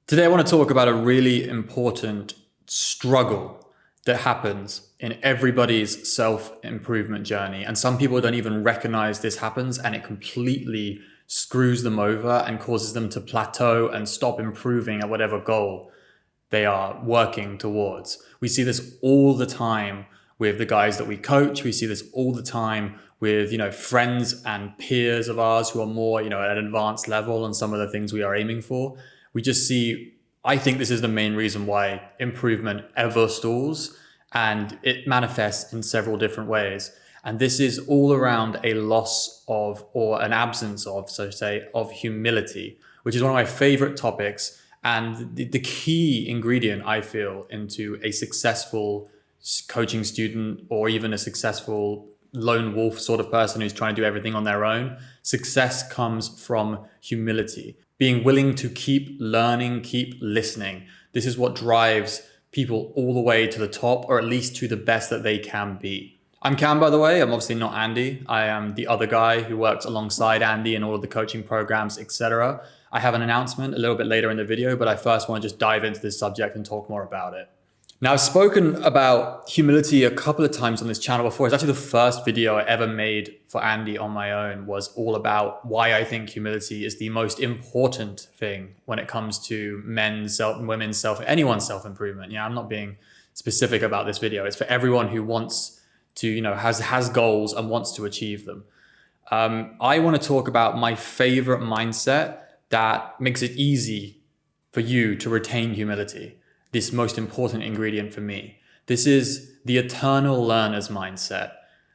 Today, I want to talk about a really important struggle that happens in everybody's self-improvement journey. And some people don't even recognize this happens, and it completely screws them over and causes them to plateau and stop improving at whatever goal they are working towards. We see this all the time with the guys that we coach. We see this all the time with, friends and peers of ours who are more, at an advanced level on some of the things we are aiming for. We just see, I think this is the main reason why improvement ever stalls, and it manifests in several different ways. And this is all around a loss of, or an absence of, so to say, of humility, which is one of my favorite topics and the key ingredient, I feel, into a successful coaching student or even a successful lone wolf sort of person who's trying to do everything on their own. Success comes from humility, being willing to keep learning, keep listening. This is what drives people all the way to the top, or at least to the best that they can be. I'm Cam, by the way. I'm obviously not Andy. I am the other guy who works alongside Andy in all of the coaching programs, etc. I have an announcement a little bit later in the video, but I first want to just dive into this subject and talk more about it. Now, I've spoken about humility a couple of times on this channel before. It's actually the first video I ever made for Andy on my own, was all about why I think humility is the most important thing when it comes to men's, women's, anyone's self-improvement. I'm not being specific about this video. It's for everyone who wants to, has goals and wants to achieve them. I want to talk about my favorite mindset that makes it easy for you to retain humility. This most important ingredient for me. This is the eternal learner's mindset.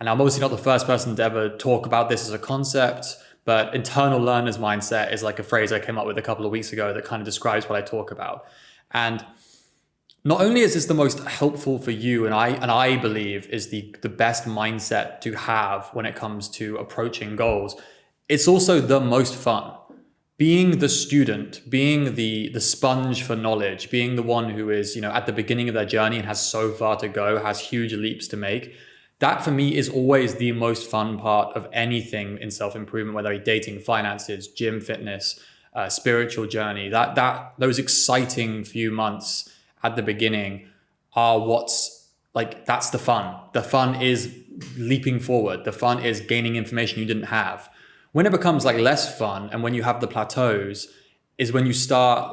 And I'm obviously not the first person to ever talk about this as a concept, but eternal learner's mindset is like a phrase I came up with a couple of weeks ago that kind of describes what I talk about. And not only is this the most helpful for you, and I believe is the best mindset to have when it comes to approaching goals, it's also the most fun. Being the student, being the sponge for knowledge, being the one who is, at the beginning of their journey and has so far to go, has huge leaps to make. That for me is always the most fun part of anything in self-improvement, whether it's dating, finances, gym, fitness, spiritual journey. Those exciting few months at the beginning are that's the fun. The fun is leaping forward. The fun is gaining information you didn't have. When it becomes less fun, and when you have the plateaus, is when you start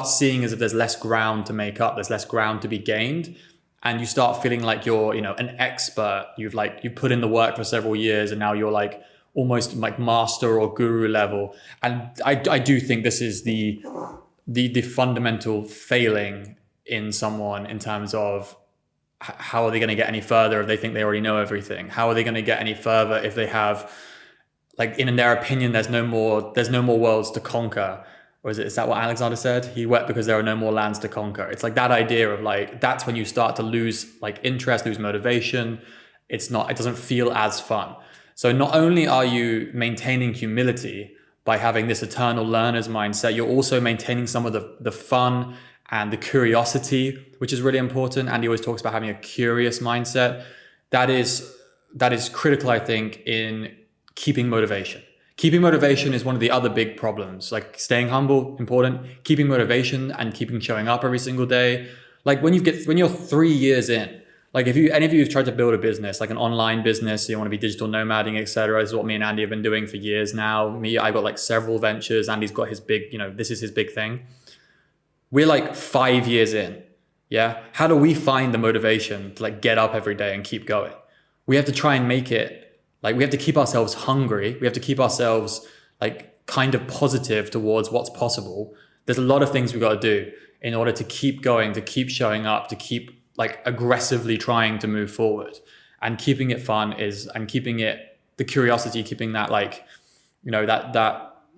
seeing as if there's less ground to make up, there's less ground to be gained, and you start feeling like you're, an expert. You put in the work for several years, and now you're almost master or guru level. And I do think this is the fundamental failing in someone in terms of how are they going to get any further if they think they already know everything? How are they going to get any further if they have, in their opinion, there's no more worlds to conquer? Or is that what Alexander said? He wept because there are no more lands to conquer. It's that idea of that's when you start to lose interest, lose motivation. It doesn't feel as fun. So not only are you maintaining humility by having this eternal learner's mindset, you're also maintaining some of the fun and the curiosity, which is really important. Andy always talks about having a curious mindset. That is critical, I think, in keeping motivation. Keeping motivation is one of the other big problems. Staying humble, important. Keeping motivation and keeping showing up every single day. When you're 3 years in, if any of you have tried to build a business, an online business, you want to be digital nomading, etc. This is what me and Andy have been doing for years now. I got several ventures. Andy's got his big, this is his big thing. We're 5 years in. Yeah. How do we find the motivation to get up every day and keep going? We have to try and make it, we have to keep ourselves hungry. We have to keep ourselves kind of positive towards what's possible. There's a lot of things we've got to do in order to keep going, to keep showing up, to keep aggressively trying to move forward. And keeping it fun and keeping it the curiosity, keeping that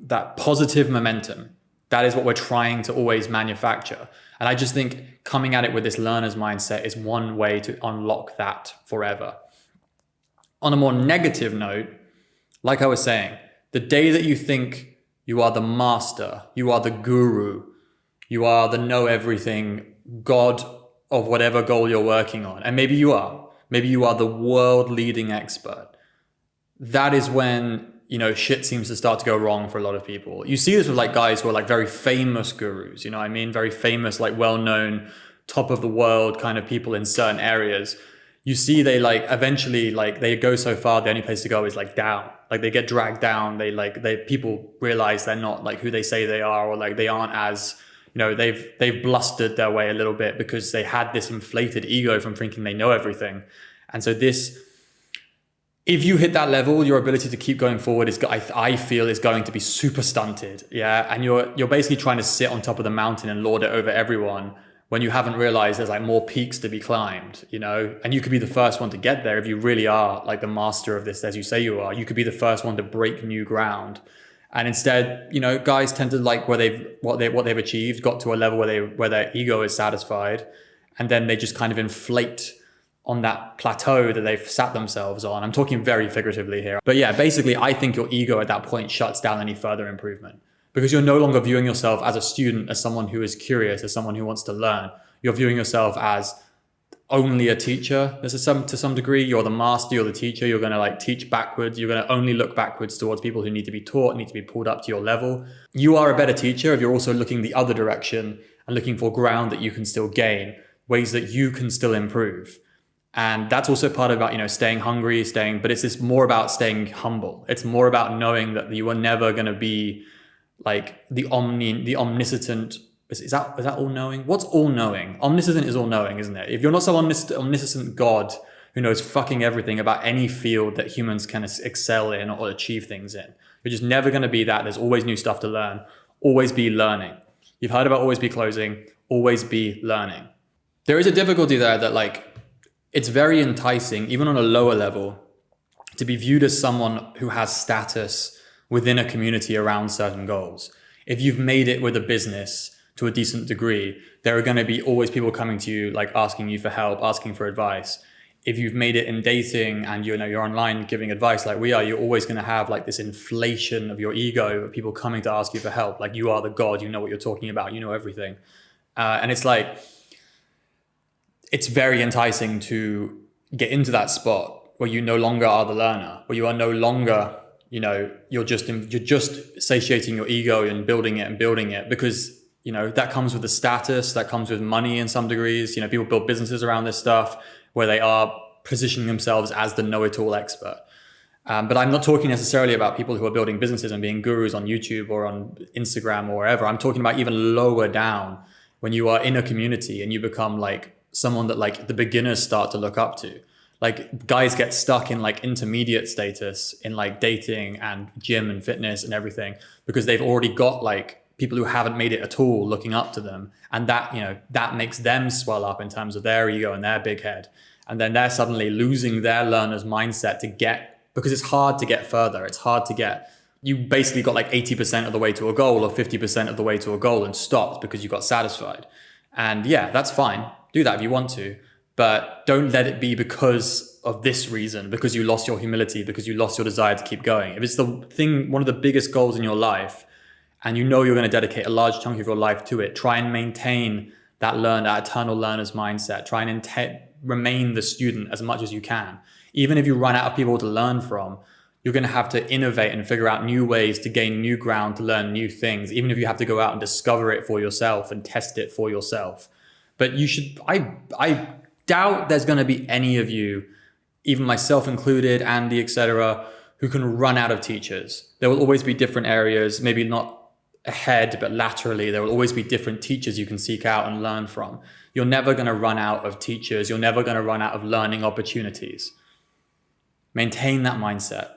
that positive momentum. That is what we're trying to always manufacture. And I just think coming at it with this learner's mindset is one way to unlock that forever. On a more negative note, like I was saying, the day that you think you are the master, you are the guru, you are the know everything god of whatever goal you're working on, and maybe you are the world leading expert, that is when shit seems to start to go wrong for a lot of people. You see this with like guys who are like very famous gurus, you know what I mean? Very famous, like well-known, top of the world kind of people in certain areas. You see they like eventually like they go so far, the only place to go is like down. Like they get dragged down. People realize they're not like who they say they are, or like they aren't as, they've blustered their way a little bit because they had this inflated ego from thinking they know everything. And so if you hit that level, your ability to keep going forward I feel is going to be super stunted. Yeah. And you're basically trying to sit on top of the mountain and lord it over everyone when you haven't realized there's like more peaks to be climbed, and you could be the first one to get there if you really are like the master of this, as you say you are. You could be the first one to break new ground. And instead, guys tend to like what they've achieved, got to a level where their ego is satisfied, and then they just kind of inflate on that plateau that they've sat themselves on. I'm talking very figuratively here. But yeah, basically, I think your ego at that point shuts down any further improvement, because you're no longer viewing yourself as a student, as someone who is curious, as someone who wants to learn. You're viewing yourself as only a teacher. To some degree, you're the master, you're the teacher. You're going to like teach backwards. You're going to only look backwards towards people who need to be taught, need to be pulled up to your level. You are a better teacher if you're also looking the other direction and looking for ground that you can still gain, ways that you can still improve. And that's also part about, staying hungry, but it's more about staying humble. It's more about knowing that you are never going to be like the omniscient. Is that all knowing? What's all knowing? Omniscient is all knowing, isn't it? If you're not some omniscient God who knows fucking everything about any field that humans can excel in or achieve things in, you're just never going to be that. There's always new stuff to learn. Always be learning. You've heard about always be closing. Always be learning. There is a difficulty there that like, it's very enticing, even on a lower level, to be viewed as someone who has status within a community around certain goals. If you've made it with a business to a decent degree, there are going to be always people coming to you, like asking you for help, asking for advice. If you've made it in dating and you're online giving advice like we are, you're always going to have like this inflation of your ego of people coming to ask you for help. Like you are the God, you know what you're talking about, you know everything. And it's like, it's very enticing to get into that spot where you no longer are the learner, where you are no longer, you're just satiating your ego and building it because, that comes with the status, that comes with money in some degrees. People build businesses around this stuff where they are positioning themselves as the know-it-all expert. But I'm not talking necessarily about people who are building businesses and being gurus on YouTube or on Instagram or wherever. I'm talking about even lower down, when you are in a community and you become like someone that like the beginners start to look up to. Like guys get stuck in like intermediate status in like dating and gym and fitness and everything because they've already got like people who haven't made it at all looking up to them. And that makes them swell up in terms of their ego and their big head. And then they're suddenly losing their learner's mindset because it's hard to get further. It's hard to get, you basically got like 80% of the way to a goal or 50% of the way to a goal and stopped because you got satisfied. And yeah, that's fine. Do that if you want to, but don't let it be because of this reason, because you lost your humility, because you lost your desire to keep going. If it's one of the biggest goals in your life, and you're going to dedicate a large chunk of your life to it, try and maintain that eternal learner's mindset. Try and remain the student as much as you can. Even if you run out of people to learn from, you're going to have to innovate and figure out new ways to gain new ground, to learn new things, even if you have to go out and discover it for yourself and test it for yourself. But I doubt there's going to be any of you, even myself included, Andy, etc., who can run out of teachers. There will always be different areas, maybe not ahead, but laterally. There will always be different teachers you can seek out and learn from. You're never going to run out of teachers. You're never going to run out of learning opportunities. Maintain that mindset.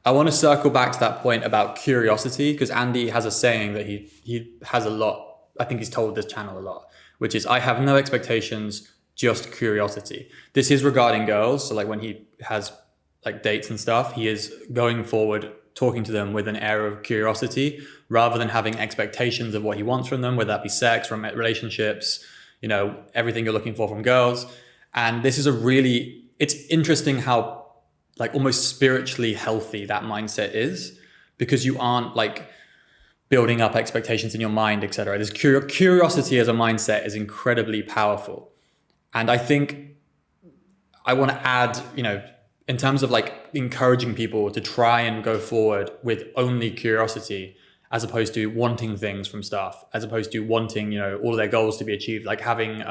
I want to circle back to that point about curiosity, because Andy has a saying that he has a lot. I think he's told this channel a lot, which is, I have no expectations, just curiosity. This is regarding girls. So like when he has like dates and stuff, he is going forward, talking to them with an air of curiosity rather than having expectations of what he wants from them, whether that be sex, relationships, everything you're looking for from girls. And this is it's interesting how like almost spiritually healthy that mindset is, because you aren't like building up expectations in your mind, etc. This curiosity as a mindset is incredibly powerful. And I think I want to add, in terms of like encouraging people to try and go forward with only curiosity, as opposed to wanting things from stuff, as opposed to wanting, you know, all of their goals to be achieved, like having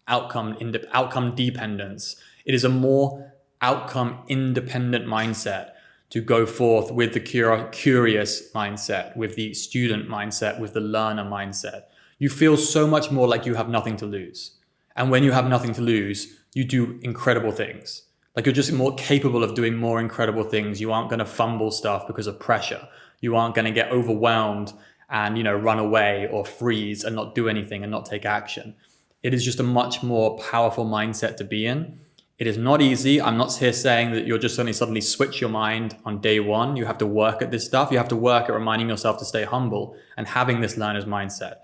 outcome dependence. It is a more outcome independent mindset to go forth with the curious mindset, with the student mindset, with the learner mindset. You feel so much more like you have nothing to lose. And when you have nothing to lose, you do incredible things. Like you're just more capable of doing more incredible things. You aren't going to fumble stuff because of pressure. You aren't going to get overwhelmed and, you know, run away or freeze and not do anything and not take action. It is just a much more powerful mindset to be in. It is not easy. I'm not here saying that you're just suddenly switch your mind on day one. You have to work at this stuff. You have to work at reminding yourself to stay humble and having this learner's mindset.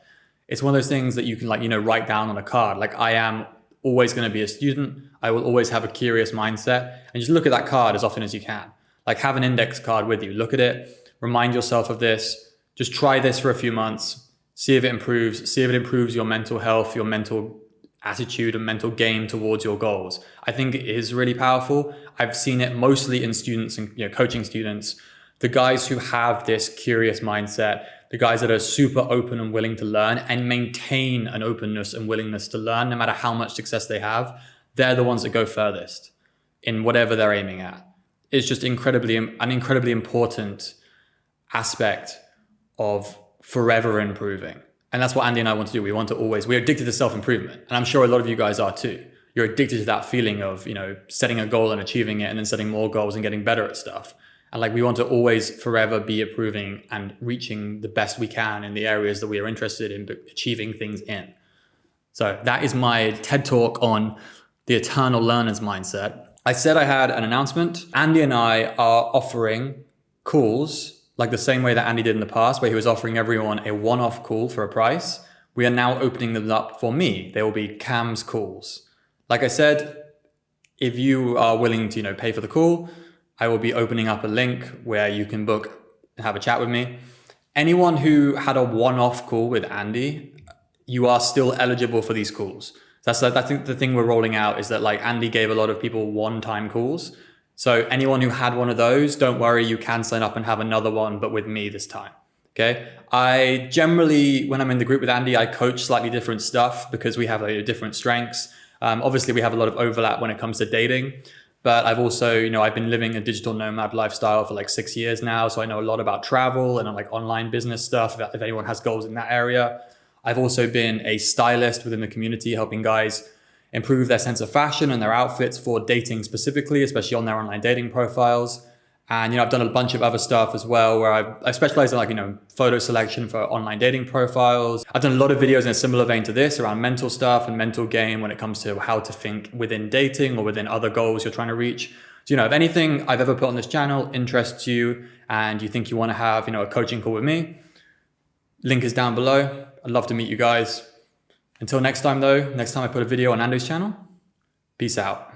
It's one of those things that you can, like, you know, write down on a card. Like, I am always going to be a student. I will always have a curious mindset, and just look at that card as often as you can. Like, have an index card with you. Look at it. Remind yourself of this. Just try this for a few months. See if it improves. See if it improves your mental health, your mental attitude and mental game towards your goals. I think it is really powerful. I've seen it mostly in students and, you know, coaching students. The guys who have this curious mindset, the guys that are super open and willing to learn and maintain an openness and willingness to learn, no matter how much success they have, they're the ones that go furthest in whatever they're aiming at. It's just an incredibly important aspect of forever improving. And that's what Andy and I want to do. We're addicted to self-improvement. And I'm sure a lot of you guys are too. You're addicted to that feeling of, you know, setting a goal and achieving it and then setting more goals and getting better at stuff. And like, we want to always forever be improving and reaching the best we can in the areas that we are interested in achieving things in. So that is my TED Talk on the eternal learner's mindset. I said I had an announcement. Andy and I are offering calls like the same way that Andy did in the past, where he was offering everyone a one-off call for a price. We are now opening them up for me. They will be Cam's calls. Like I said, if you are willing to, you know, pay for the call, I will be opening up a link where you can book and have a chat with me. Anyone who had a one-off call with Andy, you are still eligible for these calls. That's the thing we're rolling out, is that, like, Andy gave a lot of people one-time calls. So anyone who had one of those, don't worry, you can sign up and have another one, but with me this time. Okay. I generally, when I'm in the group with Andy, I coach slightly different stuff because we have different strengths. Obviously we have a lot of overlap when it comes to dating, but I've also, you know, I've been living a digital nomad lifestyle for like 6 years now. So I know a lot about travel and like online business stuff, if anyone has goals in that area. I've also been a stylist within the community, helping guys improve their sense of fashion and their outfits for dating specifically, especially on their online dating profiles. And, you know, I've done a bunch of other stuff as well, where I specialize in, like, you know, photo selection for online dating profiles. I've done a lot of videos in a similar vein to this around mental stuff and mental game when it comes to how to think within dating or within other goals you're trying to reach. So, you know, if anything I've ever put on this channel interests you and you think you want to have, you know, a coaching call with me, link is down below. I'd love to meet you guys. Until next time though, next time I put a video on Andy's channel, peace out.